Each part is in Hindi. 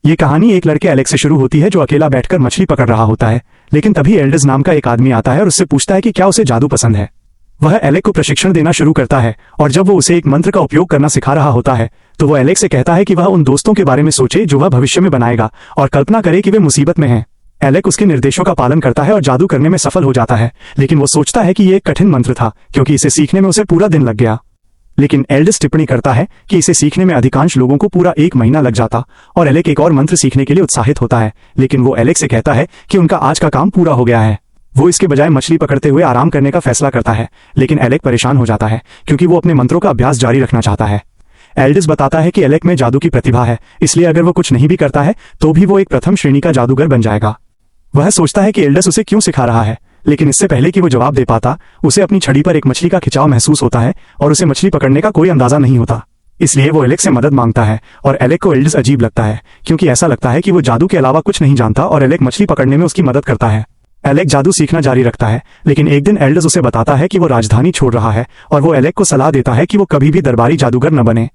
ये कहानी एक लड़के एलेक्स से शुरू होती है जो अकेला बैठकर मछली पकड़ रहा होता है, लेकिन तभी एल्डस नाम का एक आदमी आता है और उससे पूछता है कि क्या उसे जादू पसंद है। वह एलेक्स को प्रशिक्षण देना शुरू करता है और जब वो उसे एक मंत्र का उपयोग करना सिखा रहा होता है तो वो एलेक्स से कहता है कि वह उन दोस्तों के बारे में सोचे जो वह भविष्य में बनाएगा और कल्पना करे कि वे मुसीबत में हैं। एलेक्स उसके निर्देशों का पालन करता है और जादू करने में सफल हो जाता है, लेकिन वो सोचता है कि ये एक कठिन मंत्र था क्योंकि इसे सीखने में उसे पूरा दिन लग गया। लेकिन एल्डस टिप्पणी करता है कि इसे सीखने में अधिकांश लोगों को पूरा 1 महीना लग जाता और एलेक्स एक और मंत्र सीखने के लिए उत्साहित होता है, लेकिन वो एलेक्स से कहता है कि उनका आज का काम पूरा हो गया है। वो इसके बजाय मछली पकड़ते हुए आराम करने का फैसला करता है, लेकिन एलेक्स परेशान हो जाता है क्योंकि वो अपने मंत्रों का अभ्यास जारी रखना चाहता है। एल्डस बताता है कि एलेक्स में जादू की प्रतिभा है, इसलिए अगर वो कुछ नहीं भी करता है तो भी वो एक प्रथम श्रेणी का जादूगर बन जाएगा। वह सोचता है कि एल्डस उसे क्यों सिखा रहा है, लेकिन इससे पहले कि वो जवाब दे पाता उसे अपनी छड़ी पर एक मछली का खिंचाव महसूस होता है और उसे मछली पकड़ने का कोई अंदाजा नहीं होता। इसलिए वो एलेक्स से मदद मांगता है और एलेक्स को एल्डस अजीब लगता है क्योंकि ऐसा लगता है कि वो जादू के अलावा कुछ नहीं जानता और एलेक्स मछली पकड़ने में उसकी मदद करता है। एलेक्स जादू सीखना जारी रखता है, लेकिन एक दिन एल्डस उसे बताता है कि वो राजधानी छोड़ रहा है और वो एलेक्स को सलाह देता है कि वो कभी भी दरबारी जादूगर न बने।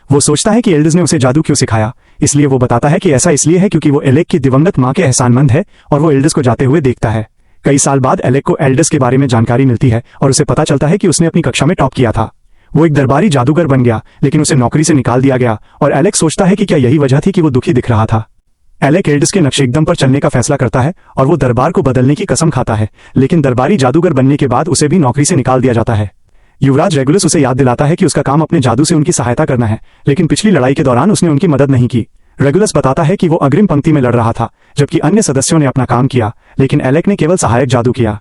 वो सोचता है कि एल्डस ने उसे जादू क्यों सिखाया, इसलिए वो बताता है कि ऐसा इसलिए है क्योंकि वो एलेक्स की दिवंगत मां के एहसानमंद है और वो एल्डस को जाते हुए देखता है। कई साल बाद एलेक्स को एल्डस के बारे में जानकारी मिलती है और उसे पता चलता है कि उसने अपनी कक्षा में टॉप किया था। वो एक दरबारी जादूगर बन गया, लेकिन उसे नौकरी से निकाल दिया गया और एलेक्स सोचता है कि क्या यही वजह थी कि वो दुखी दिख रहा था। एलेक्स एल्डस के नक्शे एकदम पर चलने का फैसला करता है और वो दरबार को बदलने की कसम खाता है, लेकिन दरबारी जादूगर बनने के बाद उसे भी नौकरी से निकाल दिया जाता है। युवराज रेगुलस उसे याद दिलाता है कि उसका काम अपने जादू से उनकी सहायता करना है, लेकिन पिछली लड़ाई के दौरान उसने उनकी मदद नहीं की। रेगुलस बताता है कि वो अग्रिम पंक्ति में लड़ रहा था जबकि अन्य सदस्यों ने अपना काम किया, लेकिन एलेक्स ने केवल सहायक जादू किया।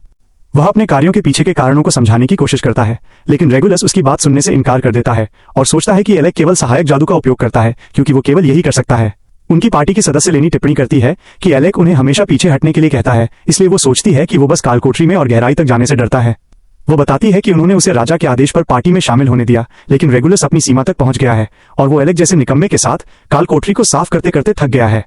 वह अपने कार्यों के पीछे के कारणों को समझाने की कोशिश करता है, लेकिन रेगुलस उसकी बात सुनने से इनकार कर देता है और सोचता है कि एलेक्स केवल सहायक जादू का उपयोग करता है क्योंकि वो केवल यही कर सकता है। उनकी पार्टी की सदस्य लेनी टिप्पणी करती है कि एलेक्स उन्हें हमेशा पीछे हटने के लिए कहता है, इसलिए वो सोचती है कि वो बस कालकोठरी में और गहराई तक जाने से डरता है। वो बताती है कि उन्होंने उसे राजा के आदेश पर पार्टी में शामिल होने दिया, लेकिन रेगुलस अपनी सीमा तक पहुंच गया है और वो एलेक्स जैसे निकम्मे के साथ कालकोठरी को साफ करते करते थक गया है।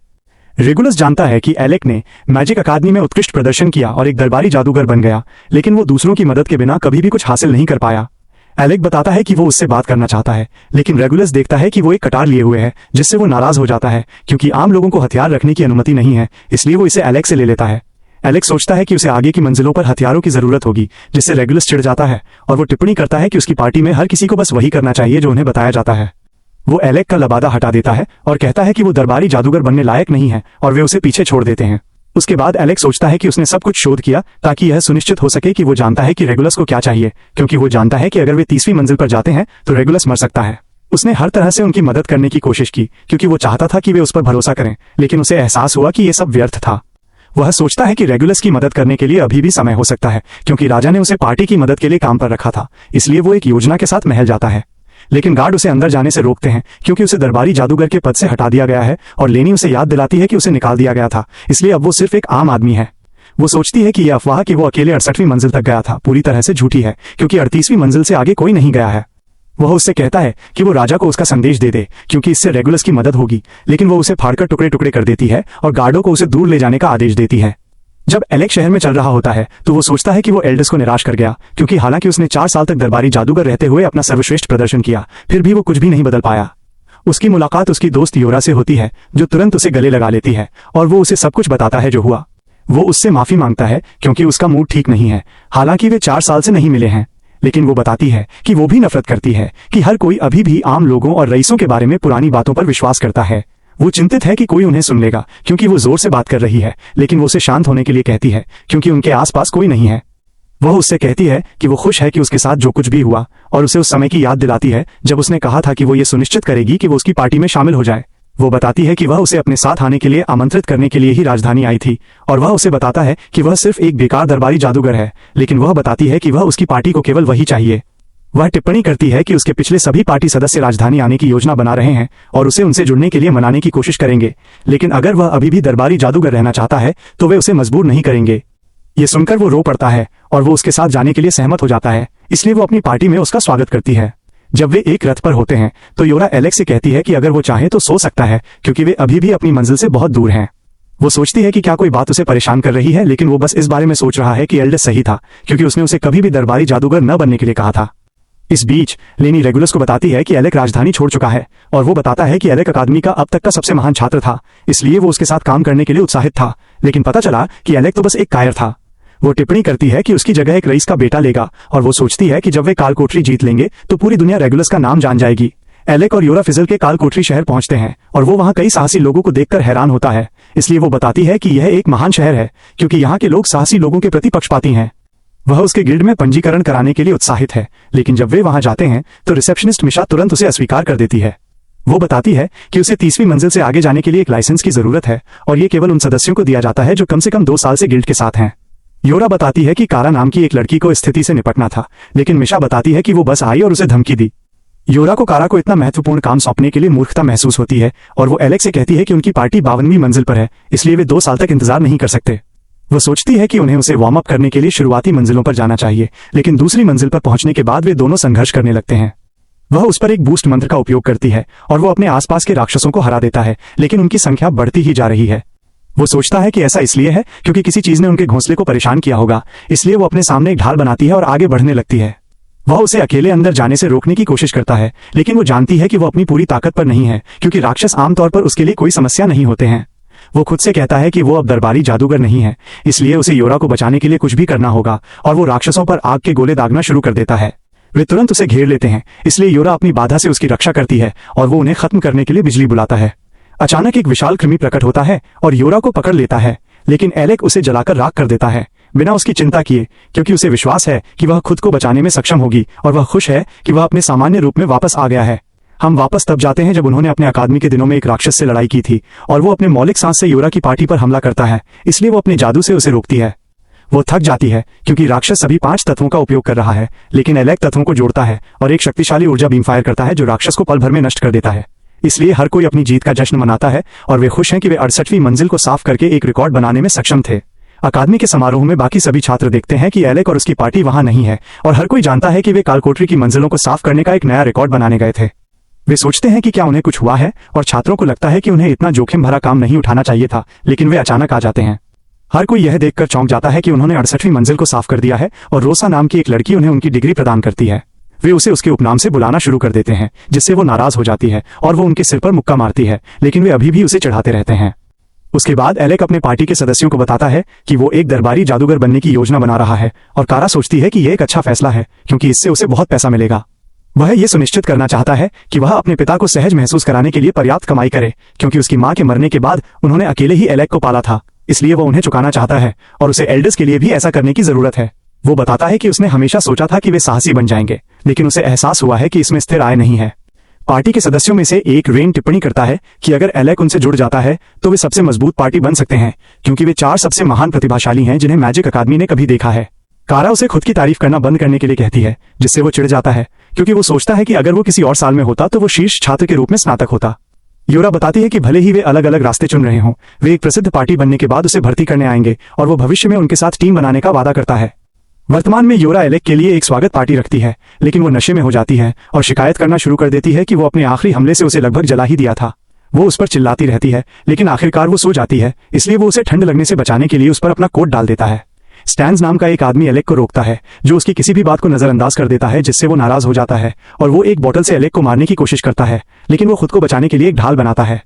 रेगुलस जानता है कि एलेक्स ने मैजिक अकादमी में उत्कृष्ट प्रदर्शन किया और एक दरबारी जादूगर बन गया, लेकिन वो दूसरों की मदद के बिना कभी भी कुछ हासिल नहीं कर पाया। एलेक्स बताता है कि वो उससे बात करना चाहता है, लेकिन रेगुलस देखता है कि वो एक कटार लिए हुए है, जिससे वो नाराज हो जाता है क्योंकि आम लोगों को हथियार रखने की अनुमति नहीं है, इसलिए वो इसे एलेक्स से ले लेता है। एलेक्स सोचता है कि उसे आगे की मंजिलों पर हथियारों की जरूरत होगी, जिससे रेगुलस चिढ़ जाता है और वो टिप्पणी करता है कि उसकी पार्टी में हर किसी को बस वही करना चाहिए जो उन्हें बताया जाता है। वो एलेक्स का लबादा हटा देता है और कहता है कि वो दरबारी जादूगर बनने लायक नहीं है और वे उसे पीछे छोड़ देते हैं। उसके बाद एलेक्स सोचता है कि उसने सब कुछ शोध किया ताकि यह सुनिश्चित हो सके कि वो जानता है कि रेगुलस को क्या चाहिए, क्योंकि वो जानता है कि अगर वे 30वीं मंजिल पर जाते हैं तो रेगुलस मर सकता है। उसने हर तरह से उनकी मदद करने की कोशिश की क्योंकि वो चाहता था कि वे उस पर भरोसा करें, लेकिन उसे एहसास हुआ कि ये सब व्यर्थ था। वह सोचता है कि रेगुलस की मदद करने के लिए अभी भी समय हो सकता है क्योंकि राजा ने उसे पार्टी की मदद के लिए काम पर रखा था, इसलिए वो एक योजना के साथ महल जाता है। लेकिन गार्ड उसे अंदर जाने से रोकते हैं क्योंकि उसे दरबारी जादूगर के पद से हटा दिया गया है और लेनी उसे याद दिलाती है कि उसे निकाल दिया गया था, इसलिए अब वो सिर्फ एक आम आदमी है। वो सोचती है कि यह अफवाह कि वो अकेले 68वीं मंजिल तक गया था पूरी तरह से झूठी है क्योंकि 38वीं मंजिल से आगे कोई नहीं गया है। वह उससे कहता है कि वो राजा को उसका संदेश दे दे क्योंकि इससे रेगुलस की मदद होगी, लेकिन वो उसे फाड़कर टुकड़े टुकड़े कर देती है और गार्डों को उसे दूर ले जाने का आदेश देती है। जब एलेक्स शहर में चल रहा होता है तो वो सोचता है कि वो एल्डस को निराश कर गया क्योंकि हालांकि उसने 4 साल तक दरबारी जादूगर रहते हुए अपना सर्वश्रेष्ठ प्रदर्शन किया, फिर भी वो कुछ भी नहीं बदल पाया। उसकी मुलाकात उसकी दोस्त योरा से होती है जो तुरंत उसे गले लगा लेती है और वो उसे सब कुछ बताता है जो हुआ। वो उससे माफी मांगता है क्योंकि उसका मूड ठीक नहीं है, हालांकि वे 4 साल से नहीं मिले हैं, लेकिन वो बताती है कि वो भी नफरत करती है कि हर कोई अभी भी आम लोगों और रईसों के बारे में पुरानी बातों पर विश्वास करता है। वो चिंतित है कि कोई उन्हें सुन लेगा क्योंकि वो जोर से बात कर रही है, लेकिन वो उसे शांत होने के लिए कहती है क्योंकि उनके आसपास कोई नहीं है। वह उससे कहती है कि वो खुश है कि उसके साथ जो कुछ भी हुआ और उसे उस समय की याद दिलाती है जब उसने कहा था कि वो ये सुनिश्चित करेगी कि वो उसकी पार्टी में शामिल हो जाए। वो बताती है कि वह उसे अपने साथ आने के लिए आमंत्रित करने के लिए ही राजधानी आई थी और वह उसे बताता है कि वह सिर्फ एक बेकार दरबारी जादूगर है, लेकिन वह बताती है कि वह उसकी पार्टी को केवल वही चाहिए। वह टिप्पणी करती है कि उसके पिछले सभी पार्टी सदस्य राजधानी आने की योजना बना रहे हैं और उसे उनसे जुड़ने के लिए मनाने की कोशिश करेंगे, लेकिन अगर वह अभी भी दरबारी जादूगर रहना चाहता है तो वे उसे मजबूर नहीं करेंगे। ये सुनकर वो रो पड़ता है और वो उसके साथ जाने के लिए सहमत हो जाता है, इसलिए वो अपनी पार्टी में उसका स्वागत करती है। जब वे एक रथ पर होते हैं तो योरा एलेक्स से कहती है कि अगर वो चाहे तो सो सकता है क्योंकि वे अभी भी अपनी मंजिल से बहुत दूर हैं। वो सोचती है कि क्या कोई बात उसे परेशान कर रही है, लेकिन वो बस इस बारे में सोच रहा है कि एल्डस सही था क्योंकि उसने उसे कभी भी दरबारी जादूगर न बनने के लिए कहा था। इस बीच लेनी रेगुलस को बताती है कि एलेक राजधानी छोड़ चुका है और वो बताता है कि एलेक अकादमी का अब तक का सबसे महान छात्र था, इसलिए वो उसके साथ काम करने के लिए उत्साहित था। लेकिन पता चला कि एलेक तो बस एक कायर था। वो टिप्पणी करती है कि उसकी जगह एक रईस का बेटा लेगा और वो सोचती है कि जब वे कालकोठरी जीत लेंगे तो पूरी दुनिया रेगुलस का नाम जान जाएगी। एलेक और योरा फिजल के कालकोठरी शहर पहुंचते हैं और वो वहां कई साहसी लोगों को देखकर हैरान होता है, इसलिए वो बताती है कि यह एक महान शहर है क्योंकि यहाँ के लोग साहसी लोगों के प्रति पक्षपाती हैं। वह उसके गिल्ड में पंजीकरण कराने के लिए उत्साहित है, लेकिन जब वे वहां जाते हैं तो रिसेप्शनिस्ट मिशा तुरंत उसे अस्वीकार कर देती है। वो बताती है कि उसे 30वीं मंजिल से आगे जाने के लिए एक लाइसेंस की जरूरत है और ये केवल उन सदस्यों को दिया जाता है जो कम से कम 2 साल से गिल्ड के साथ हैं। योरा बताती है कि कारा नाम की एक लड़की को इस स्थिति से निपटना था, लेकिन मिशा बताती है कि वो बस आई और उसे धमकी दी। योरा को कारा को इतना महत्वपूर्ण काम सौंपने के लिए मूर्खता महसूस होती है और वो एलेक से कहती है कि उनकी पार्टी 52वीं मंजिल पर है, इसलिए वे 2 साल तक इंतजार नहीं कर सकते। वो सोचती है कि उन्हें उसे वार्म अप करने के लिए शुरुआती मंजिलों पर जाना चाहिए, लेकिन दूसरी मंजिल पर पहुंचने के बाद वे दोनों संघर्ष करने लगते हैं। वह उस पर एक बूस्ट मंत्र का उपयोग करती है और वो अपने आसपास के राक्षसों को हरा देता है, लेकिन उनकी संख्या बढ़ती ही जा रही है। वो सोचता है कि ऐसा इसलिए है क्योंकि किसी चीज ने उनके घोंसले को परेशान किया होगा, इसलिए वो अपने सामने एक ढाल बनाती है और आगे बढ़ने लगती है। वह उसे अकेले अंदर जाने से रोकने की कोशिश करता है, लेकिन वो जानती है कि वो अपनी पूरी ताकत पर नहीं है क्योंकि राक्षस आमतौर पर उसके लिए कोई समस्या नहीं होते हैं। वो खुद से कहता है कि वो अब दरबारी जादूगर नहीं है, इसलिए उसे योरा को बचाने के लिए कुछ भी करना होगा और वो राक्षसों पर आग के गोले दागना शुरू कर देता है। वे तुरंत उसे घेर लेते हैं, इसलिए योरा अपनी बाधा से उसकी रक्षा करती है और वो उन्हें खत्म करने के लिए बिजली बुलाता है। अचानक एक विशाल कृमि प्रकट होता है और योरा को पकड़ लेता है, लेकिन एलेक उसे जलाकर राख कर देता है बिना उसकी चिंता किए, क्योंकि उसे विश्वास है कि वह खुद को बचाने में सक्षम होगी और वह खुश है कि वह अपने सामान्य रूप में वापस आ गया है। हम वापस तब जाते हैं जब उन्होंने अपने अकादमी के दिनों में एक राक्षस से लड़ाई की थी और वो अपने मौलिक सांस से योरा की पार्टी पर हमला करता है, इसलिए वो अपने जादू से उसे रोकती है। वो थक जाती है क्योंकि राक्षस सभी 5 तत्वों का उपयोग कर रहा है, लेकिन एलेक तत्वों को जोड़ता है और एक शक्तिशाली ऊर्जा बीम फायर करता है जो राक्षस को पल भर में नष्ट कर देता है। इसलिए हर कोई अपनी जीत का जश्न मनाता है और वे खुश हैं कि वे 68वीं मंजिल को साफ करके एक रिकॉर्ड बनाने में सक्षम थे। अकादमी के समारोह में बाकी सभी छात्र देखते हैं कि एलेक और उसकी पार्टी वहां नहीं है और हर कोई जानता है कि वे कालकोठरी की मंजिलों को साफ करने का एक नया रिकॉर्ड बनाने गए थे। वे सोचते हैं कि क्या उन्हें कुछ हुआ है और छात्रों को लगता है कि उन्हें इतना जोखिम भरा काम नहीं उठाना चाहिए था, लेकिन वे अचानक आ जाते हैं। हर कोई यह देखकर चौंक जाता है कि उन्होंने 68वीं मंजिल को साफ कर दिया है और रोसा नाम की एक लड़की उन्हें उनकी डिग्री प्रदान करती है। वे उसे उसके उपनाम से बुलाना शुरू कर देते हैं, जिससे वो नाराज हो जाती है और वो उनके सिर पर मुक्का मारती है, लेकिन वे अभी भी उसे चढ़ाते रहते हैं। उसके बाद एलेक अपने पार्टी के सदस्यों को बताता है कि वो एक दरबारी जादूगर बनने की योजना बना रहा है और कारा सोचती है कि यह एक अच्छा फैसला है क्योंकि इससे उसे बहुत पैसा मिलेगा। वह ये सुनिश्चित करना चाहता है कि वह अपने पिता को सहज महसूस कराने के लिए पर्याप्त कमाई करे, क्योंकि उसकी मां के मरने के बाद उन्होंने अकेले ही एलेक को पाला था, इसलिए वो उन्हें चुकाना चाहता है और उसे एल्डर्स के लिए भी ऐसा करने की जरूरत है। वो बताता है कि उसने हमेशा सोचा था कि वे साहसी बन जाएंगे, लेकिन उसे एहसास हुआ है कि इसमें स्थिर आय नहीं है। पार्टी के सदस्यों में से एक रेन टिप्पणी करता है कि अगर एलेक उनसे जुड़ जाता है तो वे सबसे मजबूत पार्टी बन सकते हैं, क्योंकि वे 4 सबसे महान प्रतिभाशाली हैं जिन्हें मैजिक अकादमी ने कभी देखा है। कारा उसे खुद की तारीफ करना बंद करने के लिए कहती है, जिससे वो चिढ़ जाता है क्योंकि वो सोचता है कि अगर वो किसी और साल में होता तो वो शीर्ष छात्र के रूप में स्नातक होता। योरा बताती है कि भले ही वे अलग अलग रास्ते चुन रहे हों, वे एक प्रसिद्ध पार्टी बनने के बाद उसे भर्ती करने आएंगे और वो भविष्य में उनके साथ टीम बनाने का वादा करता है। वर्तमान में योरा एलेक के लिए एक स्वागत पार्टी रखती है, लेकिन वो नशे में हो जाती है और शिकायत करना शुरू कर देती है कि वो अपने आखिरी हमले से उसे लगभग जला ही दिया था। वो उस पर चिल्लाती रहती है, लेकिन आखिरकार वो सो जाती है, इसलिए वो उसे ठंड लगने से बचाने के लिए उस पर अपना कोट डाल देता है। स्टैन्स नाम का एक आदमी एलेक को रोकता है, जो उसकी किसी भी बात को नजरअंदाज कर देता है, जिससे वो नाराज हो जाता है और वो एक बोतल से एलेक को मारने की कोशिश करता है, लेकिन वो खुद को बचाने के लिए एक ढाल बनाता है।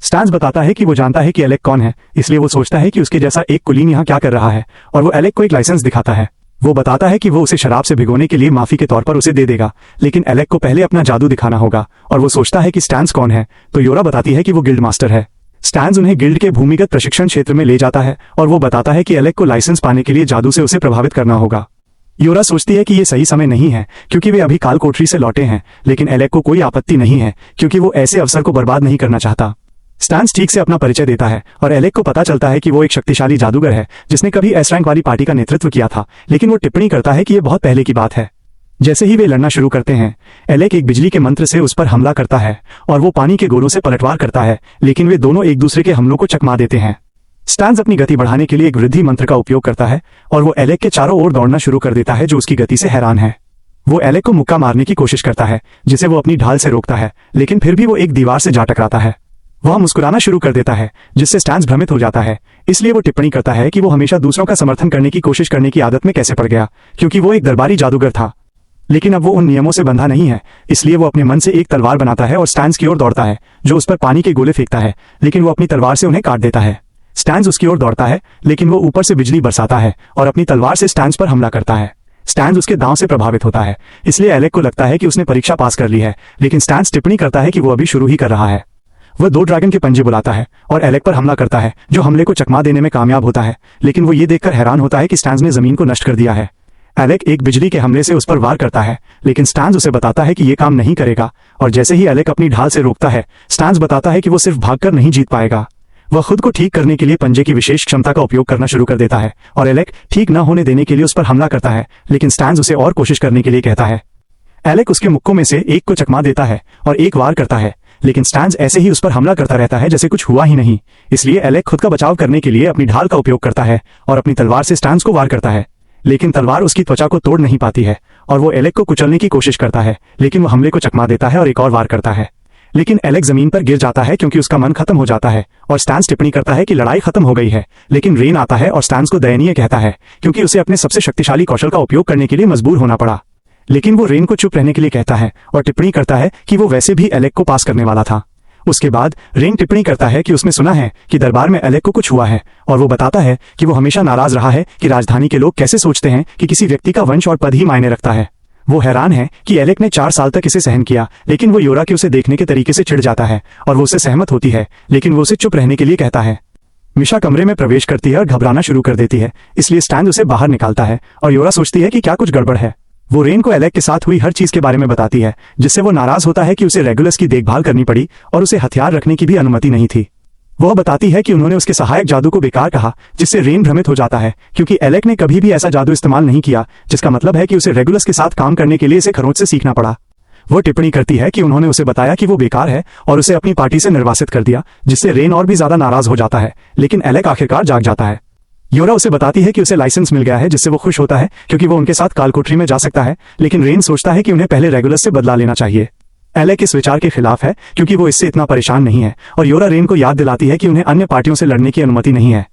स्टैन्स बताता है कि वो जानता है कि एलेक कौन है, इसलिए वो सोचता है कि उसके जैसा एक कुलीन यहाँ क्या कर रहा है, और वो एलेक को एक लाइसेंस दिखाता है। वो बताता है कि वो उसे शराब से भिगोने के लिए माफी के तौर पर उसे दे देगा, लेकिन एलेक को पहले अपना जादू दिखाना होगा और वो सोचता है कि स्टैन्स कौन है, तो योरा बताती है कि वो गिल्ड मास्टर है। स्टैन्स उन्हें गिल्ड के भूमिगत प्रशिक्षण क्षेत्र में ले जाता है और वो बताता है कि एलेक को लाइसेंस पाने के लिए जादू से उसे प्रभावित करना होगा। योरा सोचती है कि ये सही समय नहीं है क्योंकि वे अभी कालकोठरी से लौटे हैं, लेकिन एलेक को कोई आपत्ति नहीं है क्योंकि वो ऐसे अवसर को बर्बाद नहीं करना चाहता। स्टैन्स ठीक से अपना परिचय देता है और एलेक को पता चलता है कि वो एक शक्तिशाली जादूगर है जिसने कभी एस रैंक वाली पार्टी का नेतृत्व किया था, लेकिन वो टिप्पणी करता है कि ये बहुत पहले की बात है। जैसे ही वे लड़ना शुरू करते हैं, एलेक एक बिजली के मंत्र से उस पर हमला करता है और वो पानी के गोलों से पलटवार करता है, लेकिन वे दोनों एक दूसरे के हमलों को चकमा देते हैं। स्टैन्स अपनी गति बढ़ाने के लिए एक वृद्धि मंत्र का उपयोग करता है और वो एलेक के चारों ओर दौड़ना शुरू कर देता है, जो उसकी गति से हैरान है। वो एलेक को मुक्का मारने की कोशिश करता है, जिसे वो अपनी ढाल से रोकता है, लेकिन फिर भी वो एक दीवार से जा टकराता है। वह मुस्कुराना शुरू कर देता है, जिससे स्टैन्स भ्रमित हो जाता है, इसलिए वो टिप्पणी करता है कि वो हमेशा दूसरों का समर्थन करने की कोशिश करने की आदत में कैसे पड़ गया, क्योंकि वो एक दरबारी जादूगर था। लेकिन अब वो उन नियमों से बंधा नहीं है, इसलिए वो अपने मन से एक तलवार बनाता है और स्टैंस की ओर दौड़ता है, जो उस पर पानी के गोले फेंकता है, लेकिन वो अपनी तलवार से उन्हें काट देता है। स्टैंस उसकी ओर दौड़ता है, लेकिन वो ऊपर से बिजली बरसाता है और अपनी तलवार से स्टैंस पर हमला करता है। स्टैंस उसके दांव से प्रभावित होता है, इसलिए एलेक को लगता है कि उसने परीक्षा पास कर ली है, लेकिन स्टैंस टिप्पणी करता है कि वो अभी शुरू ही कर रहा है। वह 2 ड्रैगन के पंजे बुलाता है और एलेक पर हमला करता है, जो हमले को चकमा देने में कामयाब होता है, लेकिन वो ये देखकर हैरान होता है कि स्टैंस ने जमीन को नष्ट कर दिया है। एलेक एक बिजली के हमले से उस पर वार करता है, लेकिन स्टैंस उसे बताता है कि ये काम नहीं करेगा, और जैसे ही एलेक अपनी ढाल से रोकता है, स्टैंस बताता है कि वो सिर्फ भागकर नहीं जीत पाएगा। वह खुद को ठीक करने के लिए पंजे की विशेष क्षमता का उपयोग करना शुरू कर देता है और एलेक ठीक न होने देने के लिए उस पर हमला करता है, लेकिन स्टैंस उसे और कोशिश करने के लिए कहता है। एलेक उसके मुक्कों में से एक को चकमा देता है और एक वार करता है, लेकिन स्टैंस ऐसे ही उस पर हमला करता रहता है जैसे कुछ हुआ ही नहीं। इसलिए एलेक खुद का बचाव करने के लिए अपनी ढाल का उपयोग करता है और अपनी तलवार से स्टैंस को वार करता है, लेकिन तलवार उसकी त्वचा को तोड़ नहीं पाती है और वो एलेक को कुचलने की कोशिश करता है, लेकिन वो हमले को चकमा देता है और एक और वार करता है। लेकिन एलेक जमीन पर गिर जाता है क्योंकि उसका मन खत्म हो जाता है और स्टैंस टिप्पणी करता है कि लड़ाई खत्म हो गई है, लेकिन रेन आता है और स्टैंस को दयनीय कहता है क्योंकि उसे अपने सबसे शक्तिशाली कौशल का उपयोग करने के लिए मजबूर होना पड़ा। लेकिन वो रेन को चुप रहने के लिए कहता है और टिप्पणी करता है कि वो वैसे भी एलेक को पास करने वाला था। उसके बाद रेन टिप्पणी करता है कि उसने सुना है कि दरबार में एलेक को कुछ हुआ है, और वो बताता है कि वो हमेशा नाराज रहा है कि राजधानी के लोग कैसे सोचते हैं कि किसी व्यक्ति का वंश और पद ही मायने रखता है। वो हैरान है कि एलेक ने 4 साल तक इसे सहन किया, लेकिन वो योरा के उसे देखने के तरीके से चिढ़ जाता है और वो उससे सहमत होती है, लेकिन वो उसे चुप रहने के लिए कहता है। मिशा कमरे में प्रवेश करती है और घबराना शुरू कर देती है, इसलिए स्टैंस उसे बाहर निकालता है और योरा सोचती है कि क्या कुछ गड़बड़ है। वो रेन को एलेक के साथ हुई हर चीज के बारे में बताती है, जिससे वो नाराज होता है कि उसे रेगुलस की देखभाल करनी पड़ी और उसे हथियार रखने की भी अनुमति नहीं थी। वह बताती है कि उन्होंने उसके सहायक जादू को बेकार कहा, जिससे रेन भ्रमित हो जाता है क्योंकि एलेक ने कभी भी ऐसा जादू इस्तेमाल नहीं किया, जिसका मतलब है कि उसे रेगुलस के साथ काम करने के लिए इसे खरोंच से सीखना पड़ा। वो टिप्पणी करती है कि उन्होंने उसे बताया कि वो बेकार है और उसे अपनी पार्टी से निर्वासित कर दिया, जिससे रेन और भी ज्यादा नाराज हो जाता है, लेकिन एलेक आखिरकार जाग जाता है। योरा उसे बताती है कि उसे लाइसेंस मिल गया है, जिससे वो खुश होता है क्योंकि वो उनके साथ कालकोठरी में जा सकता है, लेकिन रेन सोचता है कि उन्हें पहले रेगुलस से बदला लेना चाहिए। एलेक इस विचार के खिलाफ है क्योंकि वो इससे इतना परेशान नहीं है, और योरा रेन को याद दिलाती है कि उन्हें अन्य पार्टियों से लड़ने की अनुमति नहीं है।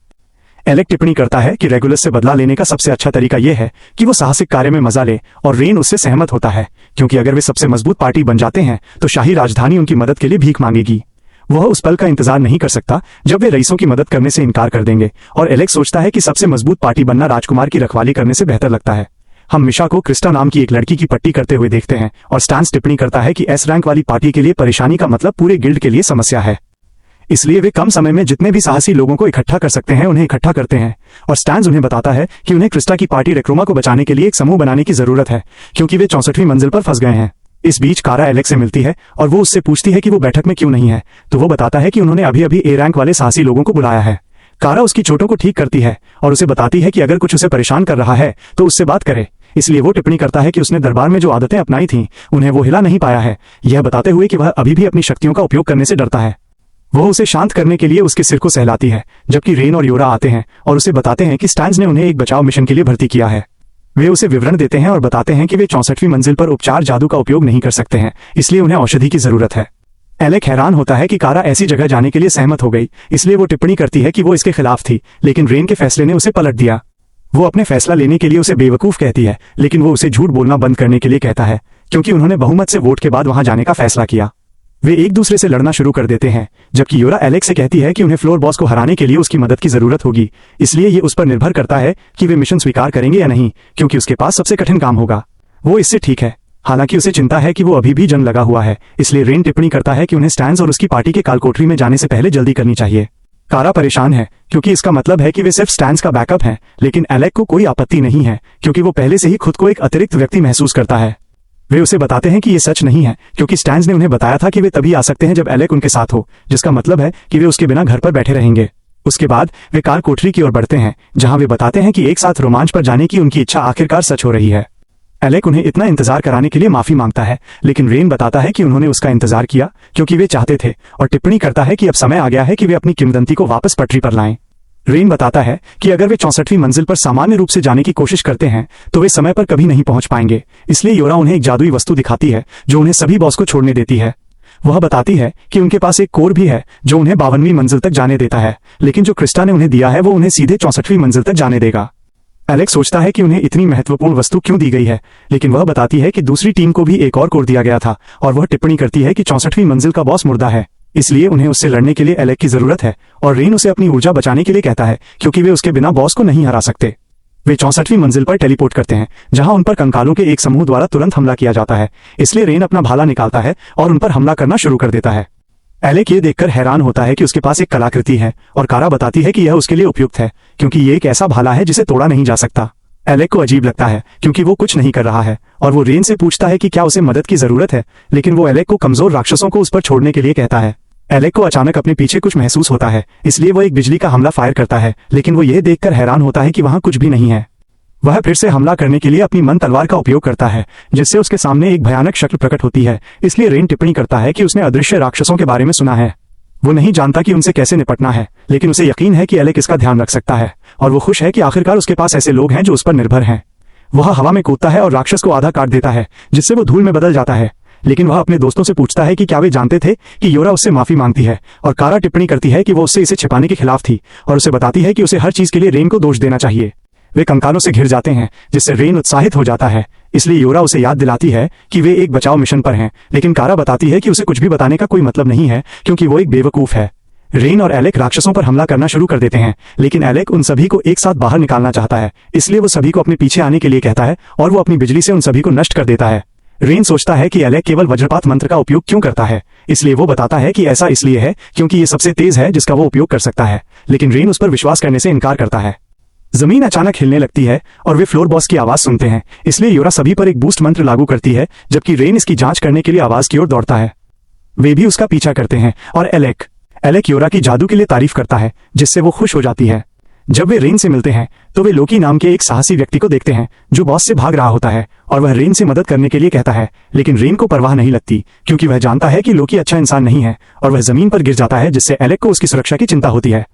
एलेक टिप्पणी करता है कि रेगुलस से बदला लेने का सबसे अच्छा तरीका यह है कि वो साहसिक कार्य में मजा ले, और रेन उससे सहमत होता है क्योंकि अगर वे सबसे मजबूत पार्टी बन जाते हैं तो शाही राजधानी उनकी मदद के लिए भीख मांगेगी। वह उस पल का इंतजार नहीं कर सकता जब वे रईसों की मदद करने से इनकार कर देंगे, और एलेक सोचता है कि सबसे मजबूत पार्टी बनना राजकुमार की रखवाली करने से बेहतर लगता है। हम मिशा को क्रिस्टा नाम की एक लड़की की पट्टी करते हुए देखते हैं, और स्टैंस टिप्पणी करता है कि एस रैंक वाली पार्टी के लिए परेशानी का मतलब पूरे गिल्ड के लिए समस्या है, इसलिए वे कम समय में जितने भी साहसी लोगों को इकट्ठा कर सकते हैं उन्हें इकट्ठा करते हैं। और स्टैंस उन्हें बताता है कि उन्हें क्रिस्टा की पार्टी रेक्रोमा को बचाने के लिए एक समूह बनाने की जरूरत है क्योंकि वे 64वीं मंजिल पर फंस गए हैं। इस बीच कारा एलेक से मिलती है और वो उससे पूछती है कि वो बैठक में क्यों नहीं है, तो वो बताता है कि उन्होंने अभी अभी ए रैंक वाले साहसी लोगों को बुलाया है। कारा उसकी चोटों को ठीक करती है और उसे बताती है कि अगर कुछ उसे परेशान कर रहा है तो उससे बात करे, इसलिए वो टिप्पणी करता है कि उसने दरबार में जो आदतें अपनाई थीं उन्हें वो हिला नहीं पाया है, यह बताते हुए कि वह अभी भी अपनी शक्तियों का उपयोग करने से डरता है। वो उसे शांत करने के लिए उसके सिर को सहलाती है, जबकि रेन और योरा आते हैं और उसे बताते हैं कि स्टैंस ने उन्हें एक बचाव मिशन के लिए भर्ती किया है। वे उसे विवरण देते हैं और बताते हैं कि वे 64वीं मंजिल पर उपचार जादू का उपयोग नहीं कर सकते हैं, इसलिए उन्हें औषधि की जरूरत है। एलेक हैरान होता है कि कारा ऐसी जगह जाने के लिए सहमत हो गई, इसलिए वो टिप्पणी करती है कि वो इसके खिलाफ थी, लेकिन रेन के फैसले ने उसे पलट दिया। वो अपने फैसला लेने के लिए उसे बेवकूफ कहती है, लेकिन वो उसे झूठ बोलना बंद करने के लिए कहता है क्योंकि उन्होंने बहुमत से वोट के बाद वहां जाने का फैसला किया। वे एक दूसरे से लड़ना शुरू कर देते हैं, जबकि योरा एलेक से कहती है कि उन्हें फ्लोर बॉस को हराने के लिए उसकी मदद की जरूरत होगी, इसलिए ये उस पर निर्भर करता है कि वे मिशन स्वीकार करेंगे या नहीं, क्योंकि उसके पास सबसे कठिन काम होगा। वो इससे ठीक है, हालांकि उसे चिंता है कि वो अभी भी जंग लगा हुआ है, इसलिए रेन टिप्पणी करता है कि उन्हें स्टैंस और उसकी पार्टी के कालकोठरी में जाने से पहले जल्दी करनी चाहिए। कारा परेशान है क्योंकि इसका मतलब है कि वे सिर्फ स्टैंस का बैकअप हैं, लेकिन एलेक को कोई आपत्ति नहीं है क्योंकि वो पहले से ही खुद को एक अतिरिक्त व्यक्ति महसूस करता है। वे उसे बताते हैं कि ये सच नहीं है क्योंकि स्टैंस ने उन्हें बताया था कि वे तभी आ सकते हैं जब एलेक उनके साथ हो, जिसका मतलब है कि वे उसके बिना घर पर बैठे रहेंगे। उसके बाद वे कार कोठरी की ओर बढ़ते हैं, जहां वे बताते हैं कि एक साथ रोमांच पर जाने की उनकी इच्छा आखिरकार सच हो रही है। एलेक उन्हें इतना इंतजार कराने के लिए माफी मांगता है, लेकिन रेन बताता है कि उन्होंने उसका इंतजार किया क्योंकि वे चाहते थे, और टिप्पणी करता है कि अब समय आ गया है कि वे अपनी किंवदंती को वापस पटरी पर लाएं। रेन बताता है कि अगर वे 64वीं मंजिल पर सामान्य रूप से जाने की कोशिश करते हैं तो वे समय पर कभी नहीं पहुंच पाएंगे, इसलिए योरा उन्हें एक जादुई वस्तु दिखाती है जो उन्हें सभी बॉस को छोड़ने देती है। वह बताती है कि उनके पास एक कोर भी है जो उन्हें 52वीं मंजिल तक जाने देता है, लेकिन जो क्रिस्टा ने उन्हें दिया है वो उन्हें सीधे 64वीं मंजिल तक जाने देगा। एलेक्स सोचता है कि उन्हें इतनी महत्वपूर्ण वस्तु क्यों दी गई है, लेकिन वह बताती है कि दूसरी टीम को भी एक और कोड दिया गया था और वह टिप्पणी करती है कि 64वीं मंजिल का बॉस मुर्दा है, इसलिए उन्हें उससे लड़ने के लिए एलेक की जरूरत है। और रेन उसे अपनी ऊर्जा बचाने के लिए कहता है क्योंकि वे उसके बिना बॉस को नहीं हरा सकते। वे 64वीं मंजिल पर टेलीपोर्ट करते हैं जहां उन पर कंकालों के एक समूह द्वारा तुरंत हमला किया जाता है, इसलिए रेन अपना भाला निकालता है और उन पर हमला करना शुरू कर देता है। एलेक ये देखकर हैरान होता है कि उसके पास एक कलाकृति है और कारा बताती है कि यह उसके लिए उपयुक्त है क्योंकि ये एक ऐसा भाला है जिसे तोड़ा नहीं जा सकता। एलेक को अजीब लगता है क्योंकि वो कुछ नहीं कर रहा है और वो रेन से पूछता है कि क्या उसे मदद की जरूरत है, लेकिन वो एलेक को कमजोर राक्षसों को उस पर छोड़ने के लिए कहता है। एलेक को अचानक अपने पीछे कुछ महसूस होता है, इसलिए वो एक बिजली का हमला फायर करता है, लेकिन वो यह देखकर हैरान होता है कि वहां कुछ भी नहीं है। वह फिर से हमला करने के लिए अपनी मन तलवार का उपयोग करता है जिससे उसके सामने एक भयानक शक्ल प्रकट होती है, इसलिए रेन टिप्पणी करता है कि उसने अदृश्य राक्षसों के बारे में सुना है। वो नहीं जानता कि उनसे कैसे निपटना है, लेकिन उसे यकीन है कि एलेक इसका ध्यान रख सकता है और वो खुश है कि आखिरकार उसके पास ऐसे लोग हैं जो उस पर निर्भर हैं। वह हवा में कूदता है और राक्षस को आधा काट देता है जिससे वो धूल में बदल जाता है, लेकिन वह अपने दोस्तों से पूछता है कि क्या वे जानते थे कि योरा उससे माफी मांगती है, और कारा टिप्पणी करती है कि वो उससे इसे छिपाने के खिलाफ थी और उसे बताती है कि उसे हर चीज के लिए रेन को दोष देना चाहिए। वे कंकालों से घिर जाते हैं जिससे रेन उत्साहित हो जाता है, इसलिए योरा उसे याद दिलाती है कि वे एक बचाव मिशन पर हैं, लेकिन कारा बताती है कि उसे कुछ भी बताने का कोई मतलब नहीं है क्योंकि वो एक बेवकूफ है। रेन और एलेक राक्षसों पर हमला करना शुरू कर देते हैं, लेकिन एलेक उन सभी को एक साथ बाहर निकालना चाहता है, इसलिए वो सभी को अपने पीछे आने के लिए कहता है और वो अपनी बिजली से उन सभी को नष्ट कर देता है। रेन सोचता है कि एलेक केवल वज्रपात मंत्र का उपयोग क्यों करता है, इसलिए वो बताता है कि ऐसा इसलिए है क्योंकि ये सबसे तेज है जिसका वो उपयोग कर सकता है, लेकिन रेन उस पर विश्वास करने से इनकार करता है। जमीन अचानक हिलने लगती है और वे फ्लोर बॉस की आवाज सुनते हैं, इसलिए योरा सभी पर एक बूस्ट मंत्र लागू करती है जबकि रेन इसकी जांच करने के लिए आवाज की ओर दौड़ता है। वे भी उसका पीछा करते हैं और एलेक योरा की जादू के लिए तारीफ करता है जिससे वो खुश हो जाती है। जब वे रेन से मिलते हैं तो वे लोकी नाम के एक साहसी व्यक्ति को देखते हैं जो बॉस से भाग रहा होता है और वह रेन से मदद करने के लिए कहता है, लेकिन रेन को परवाह नहीं लगती क्योंकि वह जानता है कि लोकी अच्छा इंसान नहीं है और वह जमीन पर गिर जाता है जिससे एलेक को उसकी सुरक्षा की चिंता होती है।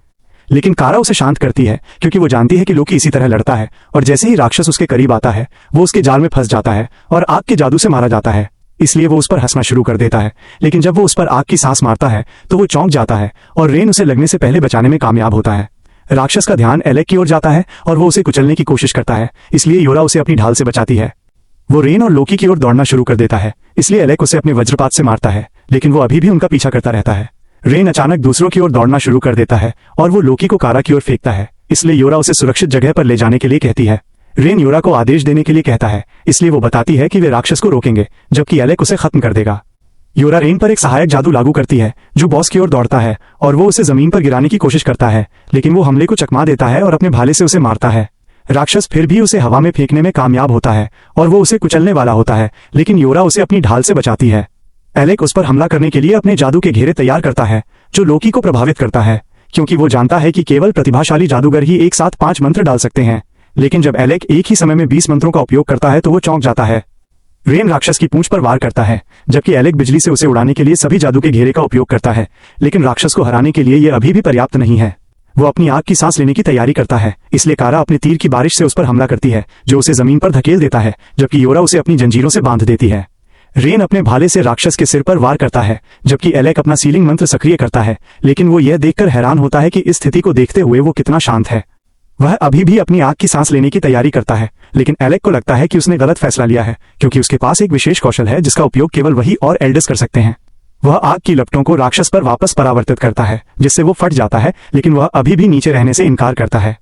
लेकिन कारा उसे शांत करती है क्योंकि वो जानती है कि लोकी इसी तरह लड़ता है और जैसे ही राक्षस उसके करीब आता है वो उसके जाल में फंस जाता है और आग के जादू से मारा जाता है, इसलिए वो उस पर हंसना शुरू कर देता है। लेकिन जब वो उस पर आग की सांस मारता है तो वो चौंक जाता है और रेन उसे लगने से पहले बचाने में कामयाब होता है। राक्षस का ध्यान एलेक की ओर जाता है और वो उसे कुचलने की कोशिश करता है, इसलिए योरा उसे अपनी ढाल से बचाती है। वो रेन और लोकी की ओर दौड़ना शुरू कर देता है, इसलिए एलेक उसे अपने वज्रपात से मारता है, लेकिन वो अभी भी उनका पीछा करता रहता है। रेन अचानक दूसरों की ओर दौड़ना शुरू कर देता है और वो लोकी को कारा की ओर फेंकता है, इसलिए योरा उसे सुरक्षित जगह पर ले जाने के लिए कहती है। रेन योरा को आदेश देने के लिए कहता है, इसलिए वो बताती है कि वे राक्षस को रोकेंगे जबकि एलेक उसे खत्म कर देगा। योरा रेन पर एक सहायक जादू लागू करती है जो बॉस की ओर दौड़ता है और वो उसे जमीन पर गिराने की कोशिश करता है, लेकिन वो हमले को चकमा देता है और अपने भाले से उसे मारता है। राक्षस फिर भी उसे हवा में फेंकने में कामयाब होता है और वो उसे कुचलने वाला होता है, लेकिन योरा उसे अपनी ढाल से बचाती है। एलेक उस पर हमला करने के लिए अपने जादू के घेरे तैयार करता है जो लोकी को प्रभावित करता है क्योंकि वो जानता है कि केवल प्रतिभाशाली जादूगर ही एक साथ 5 मंत्र डाल सकते हैं, लेकिन जब एलेक एक ही समय में 20 मंत्रों का उपयोग करता है तो वो चौंक जाता है। रेन राक्षस की पूंछ पर वार करता है जबकि एलेक बिजली से उसे उड़ाने के लिए सभी जादू के घेरे का उपयोग करता है, लेकिन राक्षस को हराने के लिए यह अभी भी पर्याप्त नहीं है। वो अपनी आग की सांस लेने की तैयारी करता है, इसलिए कारा अपने तीर की बारिश से उस पर हमला करती है जो उसे जमीन पर धकेल देता है, जबकि योरा उसे अपनी जंजीरों से बांध देती है। रेन अपने भाले से राक्षस के सिर पर वार करता है जबकि एलेक अपना सीलिंग मंत्र सक्रिय करता है, लेकिन वो यह देखकर हैरान होता है कि इस स्थिति को देखते हुए वो कितना शांत है। वह अभी भी अपनी आग की सांस लेने की तैयारी करता है, लेकिन एलेक को लगता है कि उसने गलत फैसला लिया है क्योंकि उसके पास एक विशेष कौशल है जिसका उपयोग केवल वही और एल्डर्स कर सकते हैं। वह आग की लपटों को राक्षस पर वापस परावर्तित करता है जिससे वो फट जाता है, लेकिन वह अभी भी नीचे रहने से इनकार करता है।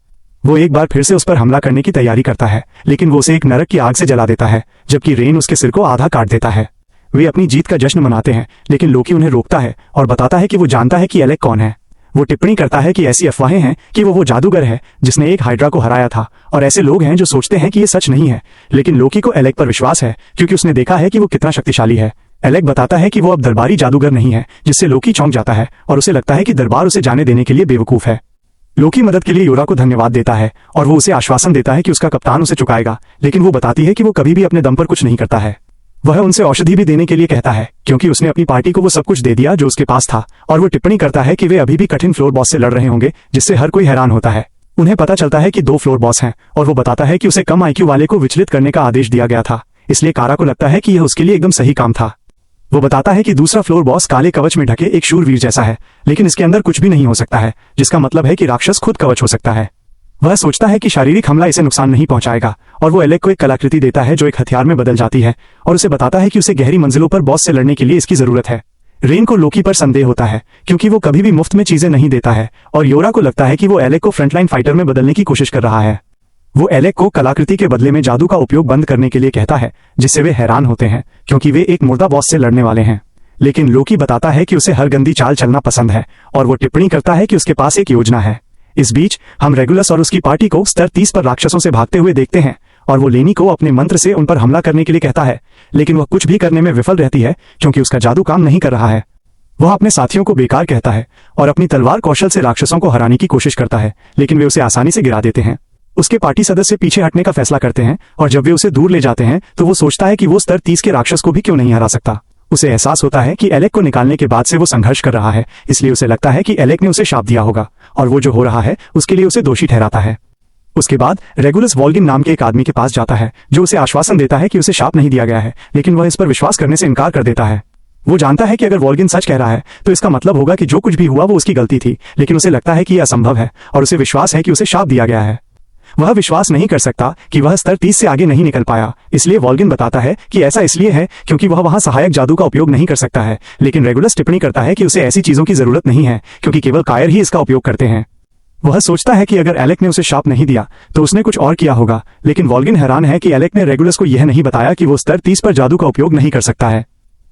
वो एक बार फिर से उस पर हमला करने की तैयारी करता है, लेकिन वो उसे एक नरक की आग से जला देता है जबकि रेन उसके सिर को आधा काट देता है। वे अपनी जीत का जश्न मनाते हैं, लेकिन लोकी उन्हें रोकता है और बताता है कि वो जानता है कि एलेक कौन है। वो टिप्पणी करता है कि ऐसी अफवाहें हैं कि वो जादूगर है जिसने एक हाइड्रा को हराया था और ऐसे लोग हैं जो सोचते हैं कि ये सच नहीं है, लेकिन लोकी को एलेक पर विश्वास है क्योंकि उसने देखा है कि वो कितना शक्तिशाली है। एलेक बताता है कि वो अब दरबारी जादूगर नहीं है, जिससे लोकी चौंक जाता है और उसे लगता है कि दरबार उसे जाने देने के लिए बेवकूफ है। लोकी मदद के लिए योरा को धन्यवाद देता है और वो उसे आश्वासन देता है कि उसका कप्तान उसे चुकाएगा, लेकिन वो बताती है कि वो कभी भी अपने दम पर कुछ नहीं करता है। वह उनसे औषधि भी देने के लिए कहता है क्योंकि उसने अपनी पार्टी को वो सब कुछ दे दिया जो उसके पास था, और वो टिप्पणी करता है कि वे अभी भी कठिन फ्लोर बॉस से लड़ रहे होंगे, जिससे हर कोई हैरान होता है। उन्हें पता चलता है कि 2 फ्लोर बॉस हैं और वो बताता है कि उसे कम आईक्यू वाले को विचलित करने का आदेश दिया गया था, इसलिए कारा को लगता है कि यह उसके लिए एकदम सही काम था। वो बताता है कि दूसरा फ्लोर बॉस काले कवच में ढके एक शूरवीर जैसा है, लेकिन इसके अंदर कुछ भी नहीं हो सकता है, जिसका मतलब है कि राक्षस खुद कवच हो सकता है। वह सोचता है कि शारीरिक हमला इसे नुकसान नहीं पहुंचाएगा और वो एलेक को एक कलाकृति देता है जो एक हथियार में बदल जाती है और उसे बताता है कि उसे गहरी मंजिलों पर बॉस से लड़ने के लिए इसकी जरूरत है। रेन को लोकी पर संदेह होता है क्योंकि वो कभी भी मुफ्त में चीजें नहीं देता है और योरा को लगता है कि वो एलेक को फ्रंटलाइन फाइटर में बदलने की कोशिश कर रहा है। वो एलेक को कलाकृति के बदले में जादू का उपयोग बंद करने के लिए कहता है, जिससे वे हैरान होते हैं क्योंकि वे एक मुर्दा बॉस से लड़ने वाले हैं। लेकिन लोकी बताता है कि उसे हर गंदी चाल चलना पसंद है और वो टिप्पणी करता है कि उसके पास एक योजना है। इस बीच हम रेगुलस और उसकी पार्टी को स्तर 30 पर राक्षसों से भागते हुए देखते हैं और वो लेनी को अपने मंत्र से उन पर हमला करने के लिए कहता है, लेकिन वह कुछ भी करने में विफल रहती है क्योंकि उसका जादू काम नहीं कर रहा है। वह अपने साथियों को बेकार कहता है और अपनी तलवार कौशल से राक्षसों को हराने की कोशिश करता है, लेकिन वे उसे आसानी से गिरा देते हैं। उसके पार्टी सदस्य पीछे हटने का फैसला करते हैं और जब वे उसे दूर ले जाते हैं तो वो सोचता है कि वो स्तर 30 के राक्षस को भी क्यों नहीं हरा सकता। उसे एहसास होता है कि एलेक को निकालने के बाद से वो संघर्ष कर रहा है, इसलिए उसे लगता है कि एलेक ने उसे शाप दिया होगा और वो जो हो रहा है उसके लिए उसे दोषी ठहराता है। उसके बाद रेगुलस वॉल्गिन नाम के एक आदमी के पास जाता है जो उसे आश्वासन देता है कि उसे शाप नहीं दिया गया है, लेकिन वह इस पर विश्वास करने से इनकार कर देता है। वो जानता है कि अगर वॉल्गिन सच कह रहा है तो इसका मतलब होगा कि जो कुछ भी हुआ वो उसकी गलती थी, लेकिन उसे लगता है कि यह असंभव है और उसे विश्वास है कि उसे शाप दिया गया है। वह विश्वास नहीं कर सकता कि वह स्तर 30 से आगे नहीं निकल पाया, इसलिए वॉल्गिन बताता है कि ऐसा इसलिए है क्योंकि वह वहां सहायक जादू का उपयोग नहीं कर सकता है। लेकिन रेगुलस टिप्पणी करता है कि उसे ऐसी चीजों की जरूरत नहीं है क्योंकि केवल कायर ही इसका उपयोग करते हैं। वह सोचता है कि अगर एलेक ने उसे शाप नहीं दिया तो उसने कुछ और किया होगा, लेकिन वॉल्गिन हैरान है कि एलेक ने रेगुलस को यह नहीं बताया कि वो स्तर 30 पर जादू का उपयोग नहीं कर सकता है।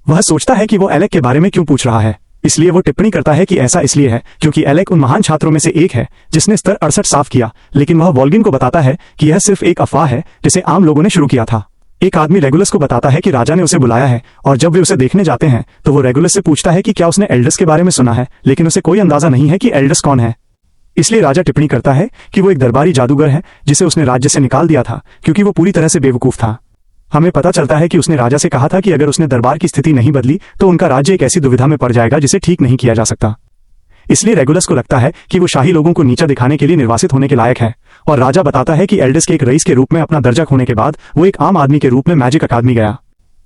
वह सोचता है कि वो एलेक के बारे में क्यों पूछ रहा है, इसलिए वो टिप्पणी करता है कि ऐसा इसलिए है क्योंकि एलेक उन महान छात्रों में से एक है जिसने स्तर 68 साफ किया, लेकिन वह वॉल्गिन को बताता है कि यह सिर्फ एक अफवाह है जिसे आम लोगों ने शुरू किया था। एक आदमी रेगुलस को बताता है कि राजा ने उसे बुलाया है और जब वे उसे देखने जाते हैं तो वो रेगुलस से पूछता है कि क्या उसने एल्डस के बारे में सुना है, लेकिन उसे कोई अंदाजा नहीं है कि एल्डस कौन है। इसलिए राजा टिप्पणी करता है कि वो एक दरबारी जादूगर है जिसे उसने राज्य से निकाल दिया था क्योंकि वो पूरी तरह से बेवकूफ था। हमें पता चलता है कि उसने राजा से कहा था कि अगर उसने दरबार की स्थिति नहीं बदली तो उनका राज्य एक ऐसी दुविधा में पड़ जाएगा जिसे ठीक नहीं किया जा सकता। इसलिए रेगुलस को लगता है कि वो शाही लोगों को नीचा दिखाने के लिए निर्वासित होने के लायक है और राजा बताता है कि एल्डस के एक रईस के रूप में अपना दर्जा खोने के बाद वो एक आम आदमी के रूप में मैजिक अकादमी गया।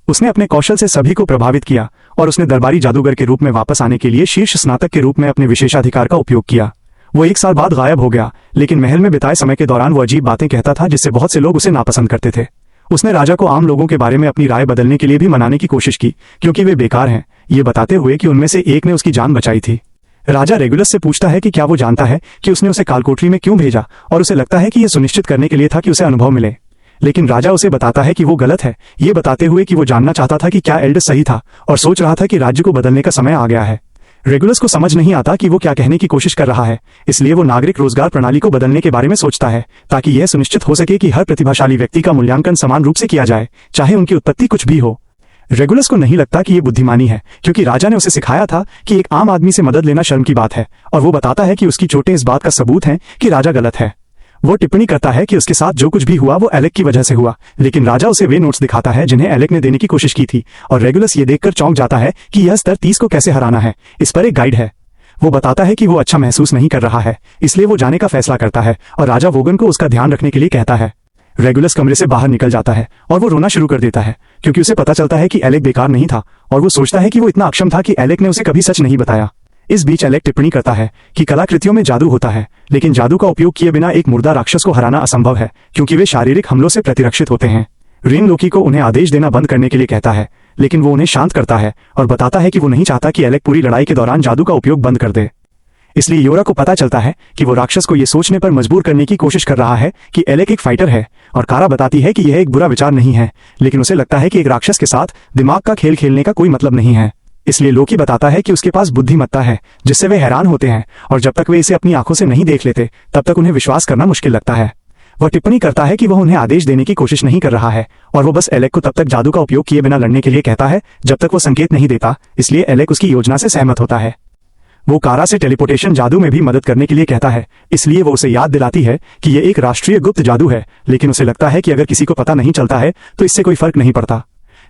उसने अपने कौशल से सभी को प्रभावित किया और उसने दरबारी जादूगर के रूप में वापस आने के लिए शीर्ष स्नातक के रूप में अपने विशेषाधिकार का उपयोग किया। वो 1 साल बाद गायब हो गया, लेकिन महल में बिताए समय के दौरान वो अजीब बातें कहता था जिससे बहुत से लोग उसे नापसंद करते थे। उसने राजा को आम लोगों के बारे में अपनी राय बदलने के लिए भी मनाने की कोशिश की क्योंकि वे बेकार हैं, ये बताते हुए कि उनमें से एक ने उसकी जान बचाई थी। राजा रेगुलस से पूछता है कि क्या वो जानता है कि उसने उसे कालकोठरी में क्यों भेजा और उसे लगता है कि यह सुनिश्चित करने के लिए था कि उसे अनुभव मिले, लेकिन राजा उसे बताता है कि वो गलत है, ये बताते हुए कि वो जानना चाहता था कि क्या एल्डस सही था और सोच रहा था कि राज्य को बदलने का समय आ गया है। रेगुलस को समझ नहीं आता कि वो क्या कहने की कोशिश कर रहा है, इसलिए वो नागरिक रोजगार प्रणाली को बदलने के बारे में सोचता है ताकि यह सुनिश्चित हो सके कि हर प्रतिभाशाली व्यक्ति का मूल्यांकन समान रूप से किया जाए, चाहे उनकी उत्पत्ति कुछ भी हो। रेगुलस को नहीं लगता कि ये बुद्धिमानी है क्योंकि राजा ने उसे सिखाया था कि एक आम आदमी से मदद लेना शर्म की बात है और वो बताता है कि उसकी चोटें इस बात का सबूत हैं कि राजा गलत है। वो टिप्पणी करता है कि उसके साथ जो कुछ भी हुआ वो एलेक की वजह से हुआ, लेकिन राजा उसे वे नोट्स दिखाता है जिन्हें एलेक ने देने की कोशिश की थी और रेगुलस ये देखकर चौंक जाता है कि यह स्तर 30 को कैसे हराना है। इस पर एक गाइड है। वो बताता है कि वो अच्छा महसूस नहीं कर रहा है, इसलिए वो जाने का फैसला करता है और राजा वोगन को उसका ध्यान रखने के लिए कहता है। रेगुलस कमरे से बाहर निकल जाता है और वो रोना शुरू कर देता है क्योंकि उसे पता चलता है कि एलेक बेकार नहीं था और वो सोचता है कि वो इतना अक्षम था कि एलेक ने उसे कभी सच नहीं बताया। इस बीच एलेक टिप्पणी करता है कि कलाकृतियों में जादू होता है, लेकिन जादू का उपयोग किए बिना एक मुर्दा राक्षस को हराना असंभव है क्योंकि वे शारीरिक हमलों से प्रतिरक्षित होते हैं। रेन लोकी को उन्हें आदेश देना बंद करने के लिए कहता है, लेकिन वो उन्हें शांत करता है और बताता है कि वो नहीं चाहता कि एलेक पूरी लड़ाई के दौरान जादू का उपयोग बंद कर दे। इसलिए योरा को पता चलता है कि वो राक्षस को ये सोचने पर मजबूर करने की कोशिश कर रहा है कि एलेक एक फाइटर है और कारा बताती है कि यह एक बुरा विचार नहीं है, लेकिन उसे लगता है कि एक राक्षस के साथ दिमाग का खेल खेलने का कोई मतलब नहीं है। इसलिए लोकी बताता है कि उसके पास बुद्धिमत्ता है जिससे वे हैरान होते हैं और जब तक वे इसे अपनी आंखों से नहीं देख लेते तब तक उन्हें विश्वास करना मुश्किल लगता है। वह टिप्पणी करता है कि वह उन्हें आदेश देने की कोशिश नहीं कर रहा है और वो बस एलेक को तब तक जादू का उपयोग किए बिना लड़ने के लिए कहता है जब तक वो संकेत नहीं देता, इसलिए एलेक उसकी योजना से सहमत होता है। वो कारा से टेलीपोर्टेशन जादू में भी मदद करने के लिए कहता है, इसलिए वो उसे याद दिलाती है कि यह एक राष्ट्रीय गुप्त जादू है, लेकिन उसे लगता है कि अगर किसी को पता नहीं चलता है तो इससे कोई फर्क नहीं पड़ता।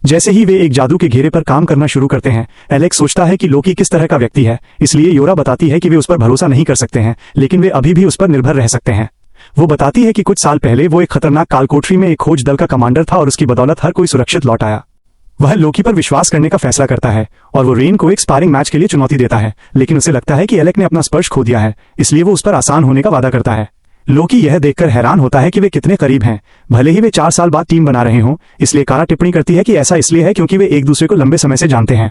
जैसे ही वे एक जादू के घेरे पर काम करना शुरू करते हैं, एलेक सोचता है कि लोकी किस तरह का व्यक्ति है, इसलिए योरा बताती है कि वे उस पर भरोसा नहीं कर सकते हैं, लेकिन वे अभी भी उस पर निर्भर रह सकते हैं। वो बताती है कि कुछ साल पहले वो एक खतरनाक कालकोठरी में एक खोज दल का कमांडर था और उसकी बदौलत हर कोई सुरक्षित लौट आया। वह लोकी पर विश्वास करने का फैसला करता है और वो रेन को एक स्पारिंग मैच के लिए चुनौती देता है, लेकिन उसे लगता है कि एलेक ने अपना स्पर्श खो दिया है, इसलिए वो उस पर आसान होने का वादा करता है। लोकी यह देखकर हैरान होता है कि वे कितने करीब हैं। भले ही वे 4 साल बाद टीम बना रहे हों, इसलिए कारा टिप्पणी करती है कि ऐसा इसलिए है क्योंकि वे एक दूसरे को लंबे समय से जानते हैं।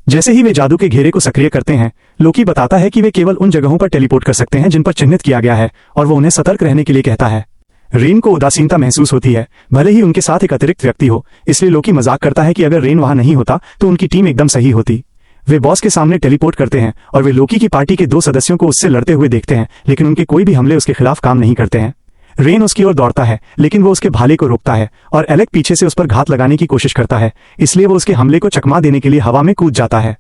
जैसे ही वे जादू के घेरे को सक्रिय करते हैं, लोकी बताता है कि वे केवल उन जगहों पर टेलीपोर्ट कर सकते हैं जिन पर चिन्हित किया गया है, और वो उन्हें सतर्क रहने के लिए कहता है। रेन को उदासीनता महसूस होती है, भले ही उनके साथ एक अतिरिक्त व्यक्ति हो, इसलिए लोकी मजाक करता है कि अगर रेन वहां नहीं होता तो उनकी टीम एकदम सही होती। वे बॉस के सामने टेलीपोर्ट करते हैं और वे लोकी की पार्टी के 2 सदस्यों को उससे लड़ते हुए देखते हैं, लेकिन उनके कोई भी हमले उसके खिलाफ काम नहीं करते हैं। रेन उसकी ओर दौड़ता है, लेकिन वो उसके भाले को रोकता है और एलेक पीछे से उस पर घात लगाने की कोशिश करता है, इसलिए वो उसके हमले को चकमा देने के लिए हवा में कूद जाता है।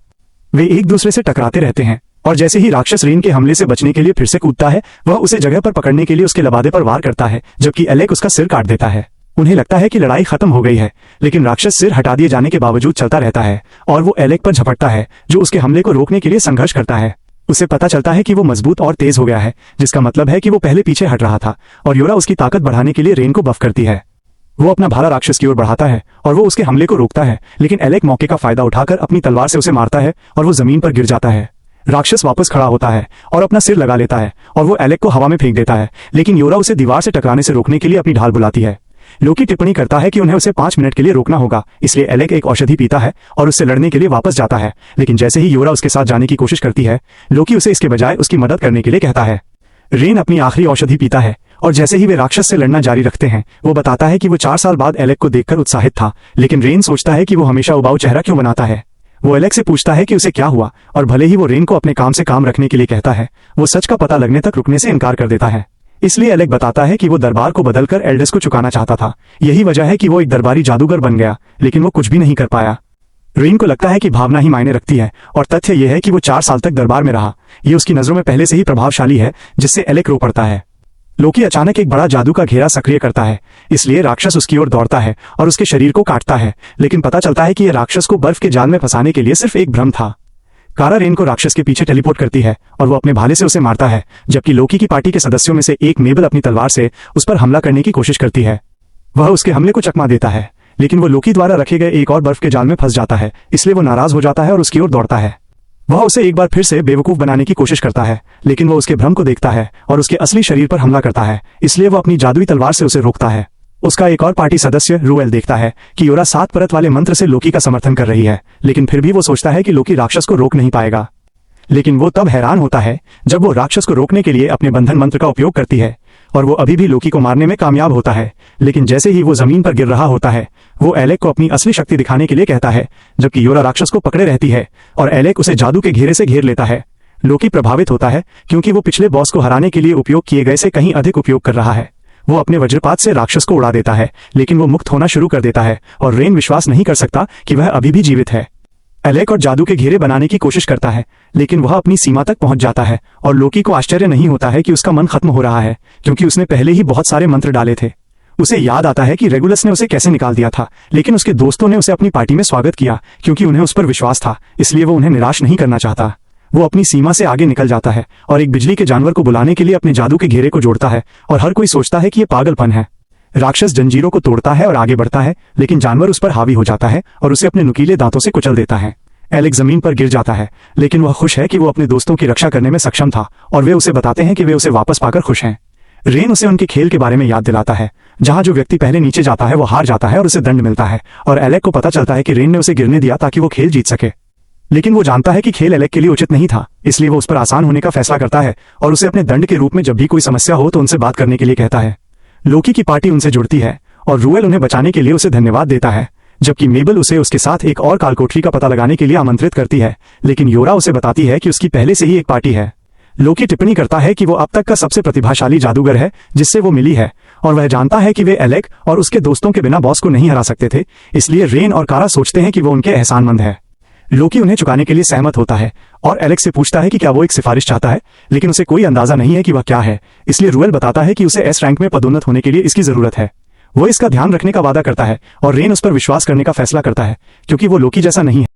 वे एक दूसरे से टकराते रहते हैं और जैसे ही राक्षस रेन के हमले से बचने के लिए फिर से कूदता है, वह उसे जगह पर पकड़ने के लिए उसके लबादे पर वार करता है, जबकि एलेक उसका सिर काट देता है। उन्हें लगता है कि लड़ाई खत्म हो गई है, लेकिन राक्षस सिर हटा दिए जाने के बावजूद चलता रहता है और वो एलेक पर झपटता है, जो उसके हमले को रोकने के लिए संघर्ष करता है। उसे पता चलता है कि वो मजबूत और तेज हो गया है, जिसका मतलब है कि वो पहले पीछे हट रहा था, और योरा उसकी ताकत बढ़ाने के लिए रेन को बफ करती है। वो अपना भाला राक्षस की ओर बढ़ाता है और वो उसके हमले को रोकता है, लेकिन एलेक मौके का फायदा उठाकर अपनी तलवार से उसे मारता है और वो जमीन पर गिर जाता है। राक्षस वापस खड़ा होता है और अपना सिर लगा लेता है और वो एलेक को हवा में फेंक देता है, लेकिन योरा उसे दीवार से टकराने से रोकने के लिए अपनी ढाल बुलाती है। लोकी टिप्पणी करता है कि उन्हें उसे 5 मिनट के लिए रोकना होगा, इसलिए एलेक एक औषधि पीता है और उससे लड़ने के लिए वापस जाता है, लेकिन जैसे ही योरा उसके साथ जाने की कोशिश करती है, लोकी उसे इसके बजाय उसकी मदद करने के लिए कहता है। रेन अपनी आखिरी औषधि पीता है और जैसे ही वे राक्षस से लड़ना जारी रखते हैं, वो बताता है कि वो 4 साल बाद एलेक को देखकर उत्साहित था, लेकिन रेन सोचता है कि वो हमेशा उबाऊ चेहरा क्यों बनाता है। वो एलेक से पूछता है कि उसे क्या हुआ, और भले ही वो रेन को अपने काम से काम रखने के लिए कहता है, वो सच का पता लगने तक रुकने से इनकार कर देता है। इसलिए एलेक बताता है कि वो दरबार को बदलकर एल्डस को चुकाना चाहता था। यही वजह है कि वो एक दरबारी जादूगर बन गया, लेकिन वो कुछ भी नहीं कर पाया। रेन को लगता है कि भावना ही मायने रखती है, और तथ्य यह है कि वो 4 साल तक दरबार में रहा। ये उसकी नजरों में पहले से ही प्रभावशाली है, जिससे एलेक रो पड़ता है। लोकी अचानक एक बड़ा जादू का घेरा सक्रिय करता है, इसलिए राक्षस उसकी ओर दौड़ता है और उसके शरीर को काटता है, लेकिन पता चलता है कि यह राक्षस को बर्फ के जाल में फंसाने के लिए सिर्फ एक भ्रम था। कारा रेन को राक्षस के पीछे टेलीपोर्ट करती है और वो अपने भाले से उसे मारता है, जबकि लोकी की पार्टी के सदस्यों में से एक मेबल अपनी तलवार से उस पर हमला करने की कोशिश करती है। वह उसके हमले को चकमा देता है, लेकिन वो लोकी द्वारा रखे गए एक और बर्फ के जाल में फंस जाता है, इसलिए वो नाराज हो जाता है और उसकी ओर दौड़ता है। वह उसे एक बार फिर से बेवकूफ बनाने की कोशिश करता है, लेकिन वो उसके भ्रम को देखता है और उसके असली शरीर पर हमला करता है, इसलिए वो अपनी जादुई तलवार से उसे रोकता है। उसका एक और पार्टी सदस्य रूएल देखता है कि योरा 7 परत वाले मंत्र से लोकी का समर्थन कर रही है, लेकिन फिर भी वो सोचता है कि लोकी राक्षस को रोक नहीं पाएगा। लेकिन वो तब हैरान होता है जब वो राक्षस को रोकने के लिए अपने बंधन मंत्र का उपयोग करती है, और वो अभी भी लोकी को मारने में कामयाब होता है। लेकिन जैसे ही वो जमीन पर गिर रहा होता है, वो एलेक को अपनी असली शक्ति दिखाने के लिए कहता है, जबकि योरा राक्षस को पकड़े रहती है और एलेक उसे जादू के घेरे से घेर लेता है। लोकी प्रभावित होता है क्योंकि वो पिछले बॉस को हराने के लिए उपयोग किए गए से कहीं अधिक उपयोग कर रहा है। वो अपने वज्रपात से राक्षस को उड़ा देता है, लेकिन वो मुक्त होना शुरू कर देता है और रेन विश्वास नहीं कर सकता कि वह अभी भी जीवित है। एलेक और जादू के घेरे बनाने की कोशिश करता है, लेकिन वह अपनी सीमा तक पहुंच जाता है और लोकी को आश्चर्य नहीं होता है कि उसका मन खत्म हो रहा है, क्योंकि उसने पहले ही बहुत सारे मंत्र डाले थे। उसे याद आता है कि रेगुलस ने उसे कैसे निकाल दिया था, लेकिन उसके दोस्तों ने उसे अपनी पार्टी में स्वागत किया क्योंकि उन्हें उस पर विश्वास था, इसलिए वो उन्हें निराश नहीं करना चाहता। वो अपनी सीमा से आगे निकल जाता है और एक बिजली के जानवर को बुलाने के लिए अपने जादू के घेरे को जोड़ता है, और हर कोई सोचता है कि ये पागलपन है। राक्षस जंजीरों को तोड़ता है और आगे बढ़ता है, लेकिन जानवर उस पर हावी हो जाता है और उसे अपने नुकीले दांतों से कुचल देता है। एलेक जमीन पर गिर जाता है, लेकिन वह खुश है कि वो अपने दोस्तों की रक्षा करने में सक्षम था, और वे उसे बताते हैं कि वे उसे वापस पाकर खुश हैं। रेन उसे उनके खेल के बारे में याद दिलाता है, जहां जो व्यक्ति पहले नीचे जाता है वो हार जाता है और उसे दंड मिलता है, और एलेक को पता चलता है कि रेन ने उसे गिरने दिया ताकि वो खेल जीत सके। लेकिन वो जानता है कि खेल एलेक के लिए उचित नहीं था, इसलिए वो उस पर आसान होने का फैसला करता है और उसे अपने दंड के रूप में जब भी कोई समस्या हो तो उनसे बात करने के लिए कहता है। लोकी की पार्टी उनसे जुड़ती है और रूएल उन्हें बचाने के लिए उसे धन्यवाद देता है, जबकि मेबल उसे उसके साथ एक और कालकोठरी का पता लगाने के लिए आमंत्रित करती है, लेकिन योरा उसे बताती है कि उसकी पहले से ही एक पार्टी है। लोकी टिप्पणी करता है कि वो अब तक का सबसे प्रतिभाशाली जादूगर है जिससे वो मिली है, और वह जानता है कि वे एलेक और उसके दोस्तों के बिना बॉस को नहीं हरा सकते थे, इसलिए रेन और कारा सोचते हैं कि वो उनके एहसानमंद है। लोकी उन्हें चुकाने के लिए सहमत होता है और एलेक से पूछता है कि क्या वो एक सिफारिश चाहता है, लेकिन उसे कोई अंदाजा नहीं है कि वह क्या है, इसलिए रूएल बताता है कि उसे एस रैंक में पदोन्नत होने के लिए इसकी जरूरत है। वो इसका ध्यान रखने का वादा करता है और रेन उस पर विश्वास करने का फैसला करता है, क्योंकि वो लोकी जैसा नहीं है।